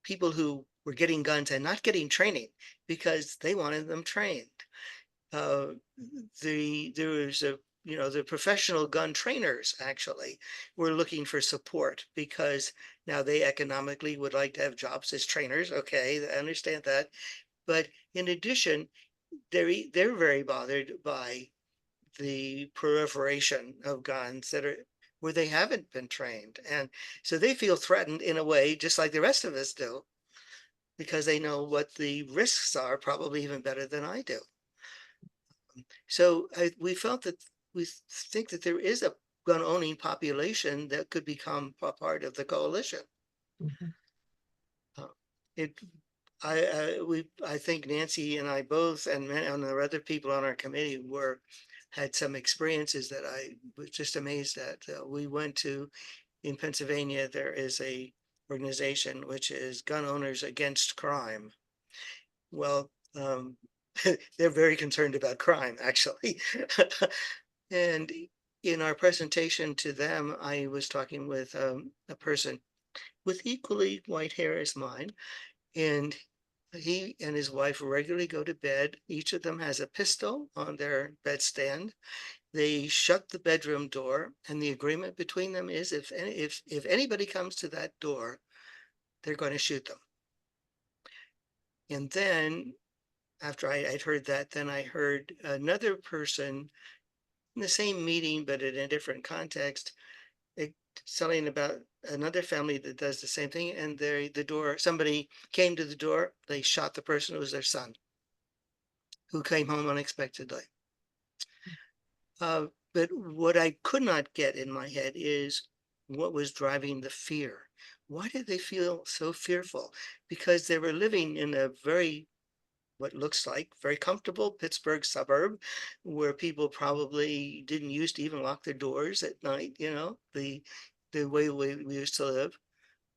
people who were getting guns and not getting training because they wanted them trained. There was the professional gun trainers actually were looking for support because now they economically would like to have jobs as trainers. Okay, I understand that. But in addition, they're very bothered by the proliferation of guns where they haven't been trained. And so they feel threatened in a way, just like the rest of us do, because they know what the risks are probably even better than I do. So we think that there is a gun owning population that could become a part of the coalition. Mm-hmm. I think Nancy and I both, and the other people on our committee had some experiences that I was just amazed at. We went to, in Pennsylvania, there is a organization which is Gun Owners Against Crime. Well, they're very concerned about crime, actually. And in our presentation to them, I was talking with a person with equally white hair as mine, and he and his wife regularly go to bed. Each of them has a pistol on their bedstand. They shut the bedroom door, and the agreement between them is if anybody comes to that door, they're going to shoot them. And then after I'd heard that, then I heard another person in the same meeting, but in a different context, telling about another family that does the same thing. And somebody came to the door, they shot the person. It was their son who came home unexpectedly. But what I could not get in my head is what was driving the fear. Why did they feel so fearful? Because they were living in a what looks like very comfortable Pittsburgh suburb where people probably didn't used to even lock their doors at night, the way we used to live.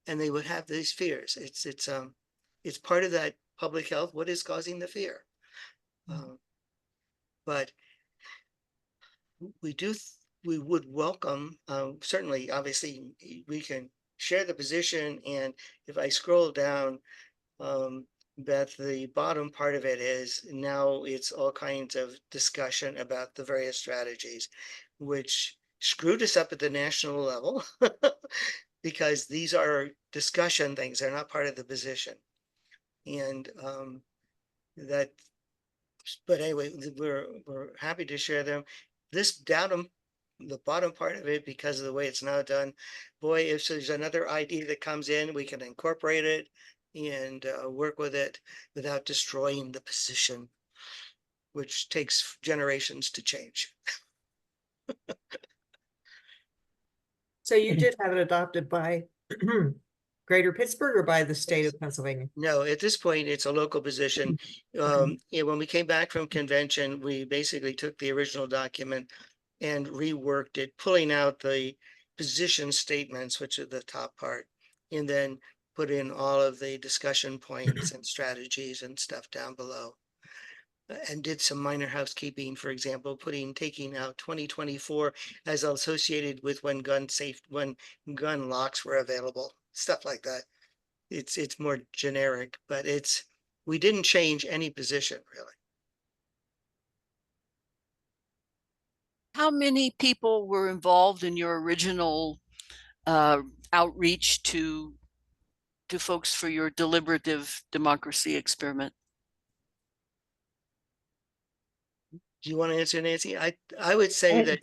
And they would have these fears. It's part of that public health. What is causing the fear? But we would welcome, certainly, obviously, we can share the position. And if I scroll down, Beth, the bottom part of it is now it's all kinds of discussion about the various strategies, which screwed us up at the national level because these are discussion things. They're not part of the position. And that, but anyway, we're happy to share them. This down the bottom part of it, because of the way it's now done, boy, if there's another idea that comes in, we can incorporate it and work with it without destroying the position, which takes generations to change. So you did have it adopted by Greater Pittsburgh or by the state of Pennsylvania? No, at this point, it's a local position. Okay. When we came back from convention, we basically took the original document and reworked it, pulling out the position statements, which are the top part, and then put in all of the discussion points and strategies and stuff down below. And did some minor housekeeping, for example, taking out 2024 as associated with when gun locks were available, stuff like that. It's more generic, but we didn't change any position really. How many people were involved in your original outreach to folks for your deliberative democracy experiment? Do you want to answer, Nancy? I would say that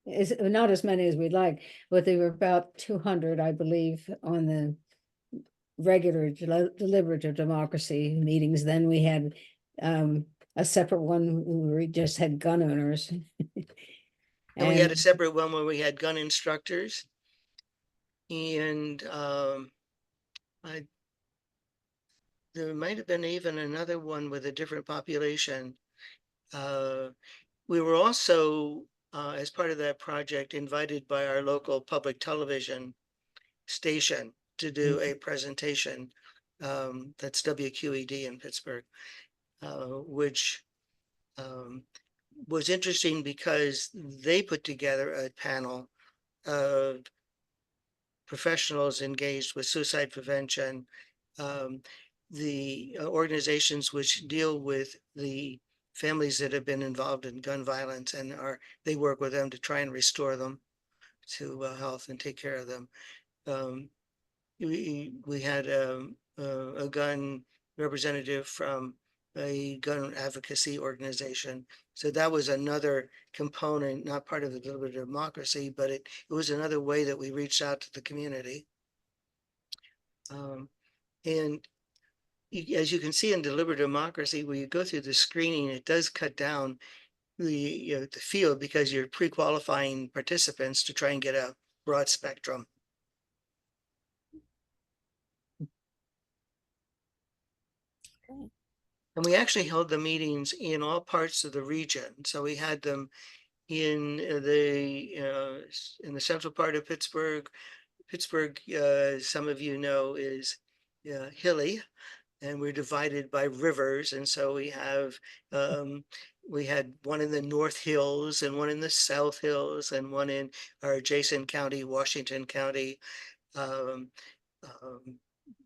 Is not as many as we'd like, but they were about 200, I believe, on the regular deliberative democracy meetings. Then we had a separate one where we just had gun owners. and we had a separate one where we had gun instructors. And there might have been even another one with a different population. We were also, as part of that project, invited by our local public television station to do a presentation. That's WQED in Pittsburgh, which was interesting because they put together a panel of professionals engaged with suicide prevention, the organizations which deal with the families that have been involved in gun violence, and they work with them to try and restore them to health and take care of them. We had a gun representative from a gun advocacy organization. So that was another component, not part of the deliberative democracy, but it was another way that we reached out to the community. And as you can see in deliberative democracy, when you go through the screening, it does cut down the field because you're pre-qualifying participants to try and get a broad spectrum. And we actually held the meetings in all parts of the region. So we had them in the central part of Pittsburgh. Pittsburgh, some of you know, is hilly, and we're divided by rivers. And so we had one in the North Hills and one in the South Hills and one in our adjacent county, Washington County. Um,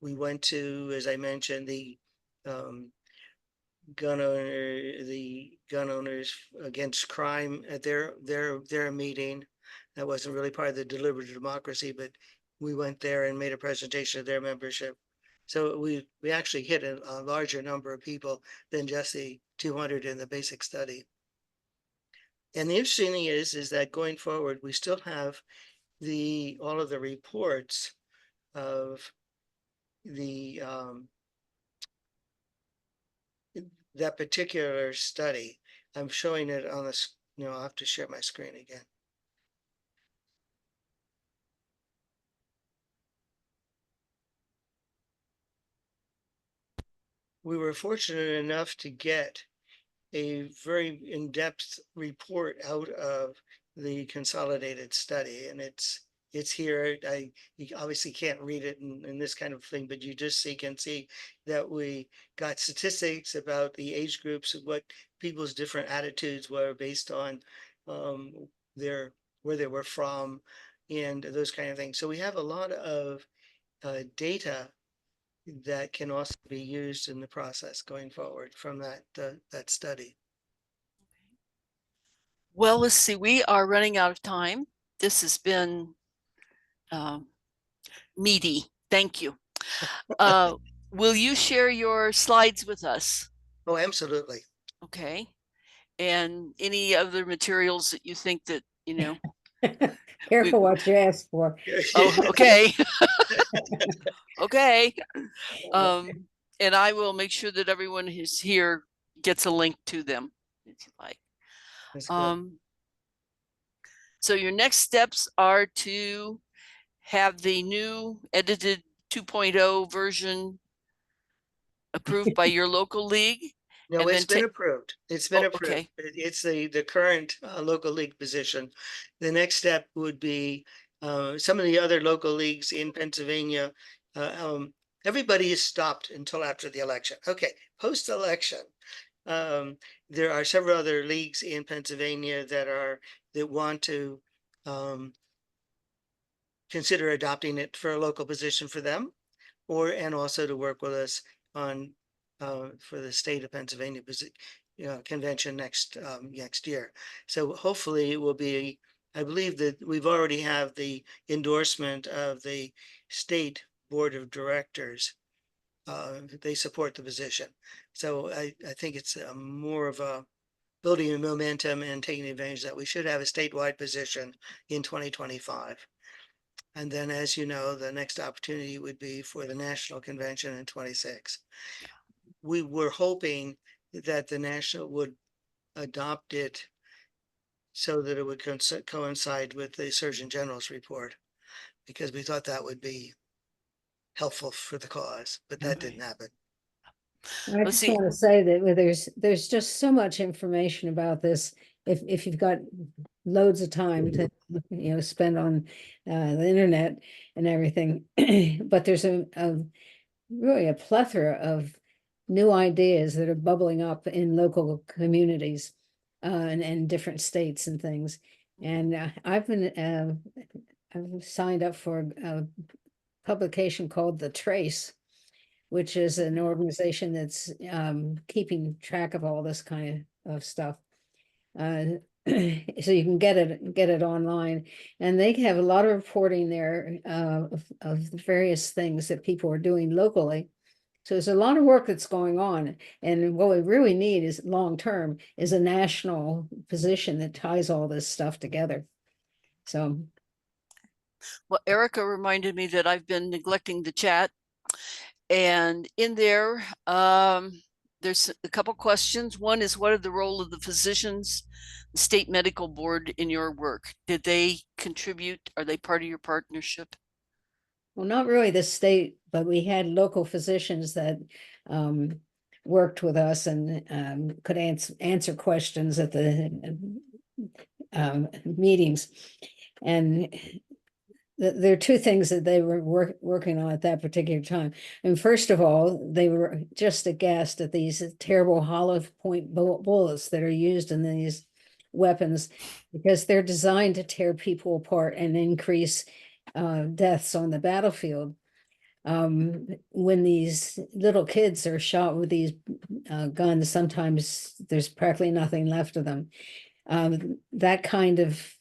we went to, as I mentioned, um, the gun owners against crime at their meeting. That wasn't really part of the deliberative democracy, but we went there and made a presentation of their membership. So we actually hit a larger number of people than just the 200 in the basic study. And the interesting thing is that going forward, we still have all of the reports of the that particular study. I'm showing it on this, I'll have to share my screen again. We were fortunate enough to get a very in-depth report out of the consolidated study, and it's here. You obviously can't read it in this kind of thing, but you just can see that we got statistics about the age groups of what people's different attitudes were based on where they were from and those kind of things. So we have a lot of data that can also be used in the process going forward from that study. Well, let's see, we are running out of time. This has been meaty. Thank you. Will you share your slides with us? Oh, absolutely. Okay. And any other materials that you think that, Careful what you ask for. Oh, okay. Okay. And I will make sure that everyone who's here gets a link to them if you like. That's good. So your next steps are to have the new edited 2.0 version approved by your local league. No, and it's then been approved. It's been Oh, approved. okay. It's the current local league position. The next step would be some of the other local leagues in Pennsylvania. Everybody is stopped until after the election. Okay, post-election, there are several other leagues in Pennsylvania that want to consider adopting it for a local position for them, and also to work with us on for the state of Pennsylvania convention next year. So hopefully it will be. I believe that we've already have the endorsement of the state board of directors. They support the position. So I think it's more of a building a momentum and taking advantage that we should have a statewide position in 2025. And then, as you know, the next opportunity would be for the national convention in 26. We were hoping that the national would adopt it so that it would coincide with the Surgeon General's report, because we thought that would be helpful for the cause, but that didn't happen. I just want to say that there's just so much information about this. If you've got loads of time to spend on the internet and everything, but there's really a plethora of new ideas that are bubbling up in local communities and different states and things. And I've signed up for a publication called The Trace, which is an organization that's keeping track of all this kind of stuff. So you can get it online, and they have a lot of reporting there of the various things that people are doing locally. So there's a lot of work that's going on, and what we really need is long-term is a national position that ties all this stuff together. So, well, Erica reminded me that I've been neglecting the chat, and in there, there's a couple questions. One is, what are the role of the physicians, the state medical board in your work? Did they contribute? Are they part of your partnership? well, not really the state, but we had local physicians that worked with us and could answer questions at the meetings. And there are two things that they were working on at that particular time. And first of all, they were just aghast at these terrible hollow point bullets that are used in these weapons, because they're designed to tear people apart and increase deaths on the battlefield. When these little kids are shot with these guns, sometimes there's practically nothing left of them. That kind of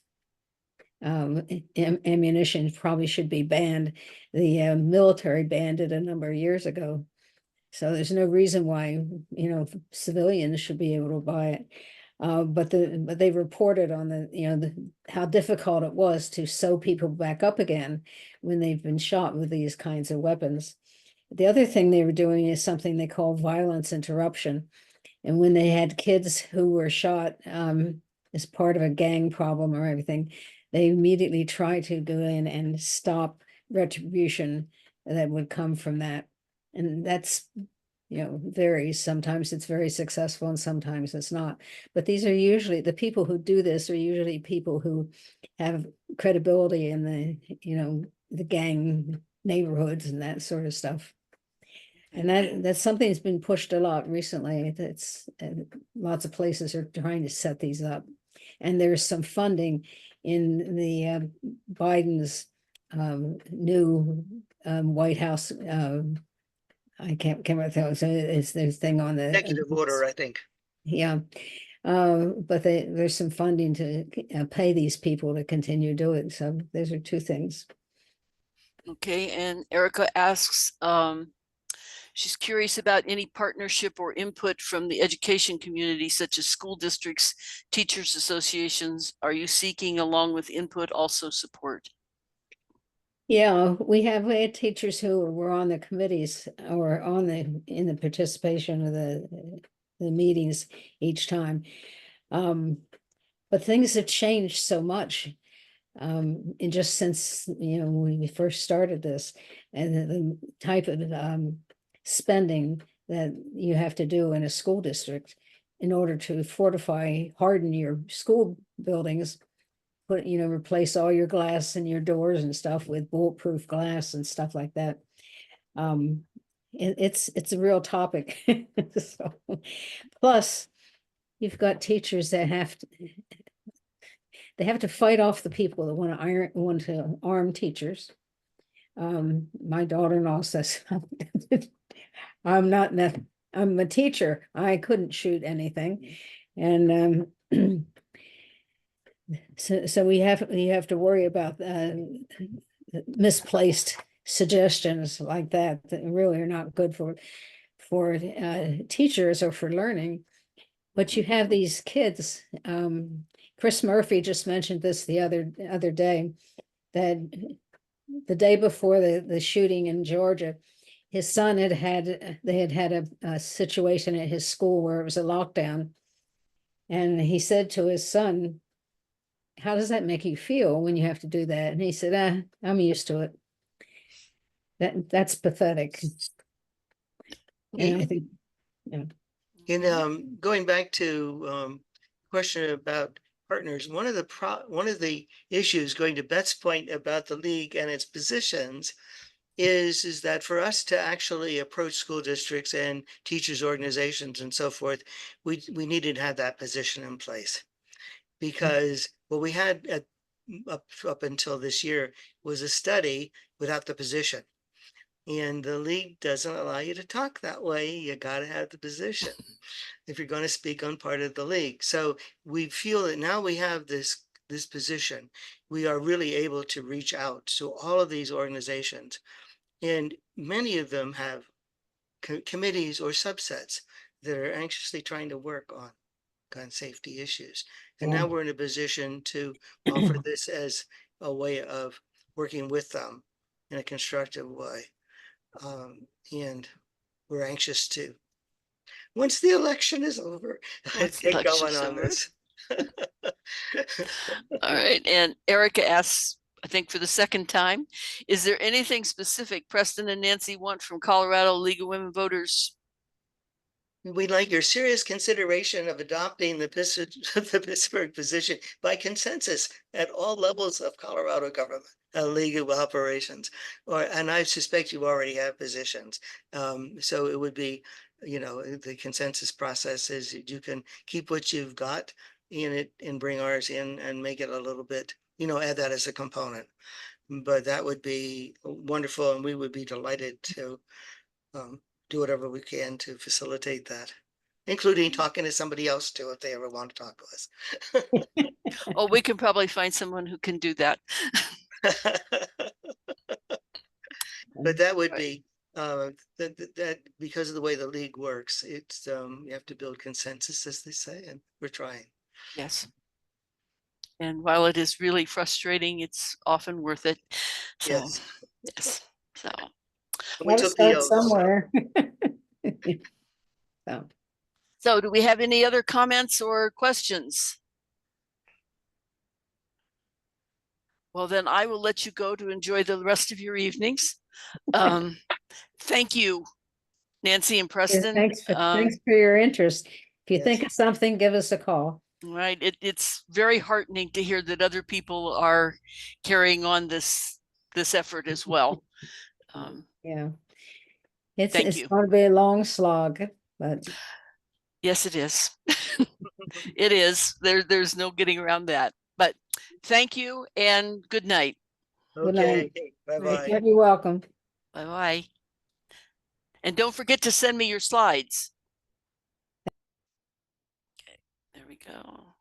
ammunition probably should be banned. The military banned it a number of years ago. So there's no reason why, civilians should be able to buy it. But they reported on how difficult it was to sew people back up again when they've been shot with these kinds of weapons. The other thing they were doing is something they call violence interruption. And when they had kids who were shot as part of a gang problem or everything, they immediately tried to go in and stop retribution that would come from that. And that's, varies. Sometimes it's very successful and sometimes it's not. But these are usually, the people who do this are usually people who have credibility in the gang neighborhoods and that sort of stuff. And that's something that's been pushed a lot recently. That's lots of places are trying to set these up. And there's some funding in the Biden's new White House. I can't remember. So it's this thing on the Executive order, I think. Yeah. But there's some funding to pay these people to continue doing. So those are two things. Okay, and Erica asks, she's curious about any partnership or input from the education community, such as school districts, teachers associations. Are you seeking, along with input, also support? Yeah, we had teachers who were on the committees or in the participation of the meetings each time. But things have changed so much. And just since, when we first started this, and the type of spending that you have to do in a school district in order to harden your school buildings, replace all your glass and your doors and stuff with bulletproof glass and stuff like that. It's a real topic. So, plus, you've got teachers that have to fight off the people that want to arm teachers. My daughter-in-law says, I'm a teacher. I couldn't shoot anything. And so we have to worry about misplaced suggestions like that really are not good for teachers or for learning. But you have these kids. Chris Murphy just mentioned this the other day, that the day before the shooting in Georgia, his son had a situation at his school where it was a lockdown. And he said to his son, "How does that make you feel when you have to do that?" And he said, I'm used to it. That's pathetic. And I think, In going back to question about partners, one of the issues, going to Beth's point about the league and its positions, is that for us to actually approach school districts and teachers organizations and so forth, we needed to have that position in place, because what we had up until this year was a study without the position. And the league doesn't allow you to talk that way. You got to have the position if you're going to speak on part of the league. So we feel that now we have this position, we are really able to reach out to all of these organizations. And many of them have committees or subsets that are anxiously trying to work on gun safety issues. And now we're in a position to offer this as a way of working with them in a constructive way. And we're anxious to, once the election is over, get going on this. All right, and Erica asks, I think for the second time, is there anything specific Preston and Nancy want from Colorado League of Women Voters? We'd like your serious consideration of adopting the the Pittsburgh position by consensus at all levels of Colorado government, League of Operations. And I suspect you already have positions. So it would be, the consensus process is that you can keep what you've got in it and bring ours in and make it a little bit, add that as a component. But that would be wonderful, and we would be delighted to do whatever we can to facilitate that, including talking to somebody else too, if they ever want to talk to us. Oh, we can probably find someone who can do that. But that would Right. be, that because of the way the league works, it's, you have to build consensus, as they say, and we're trying. Yes. And while it is really frustrating, it's often worth it. So, Yes. yes. So, We Gotta took the start oath, so. somewhere. So, so do we have any other comments or questions? Well, then I will let you go to enjoy the rest of your evenings. Thank you, Nancy and yeah, Preston. thanks for your interest. If you Yes. think of something, give us a call. Right. It's very heartening to hear that other people are carrying on this effort as well. Yeah. Thank It's you. going to be a long slog, but Yes, it is. It is. There's no getting around that. But thank you and good night. good night. Okay, bye-bye. You're welcome. Bye-bye. And don't forget to send me your slides. Okay, there we go.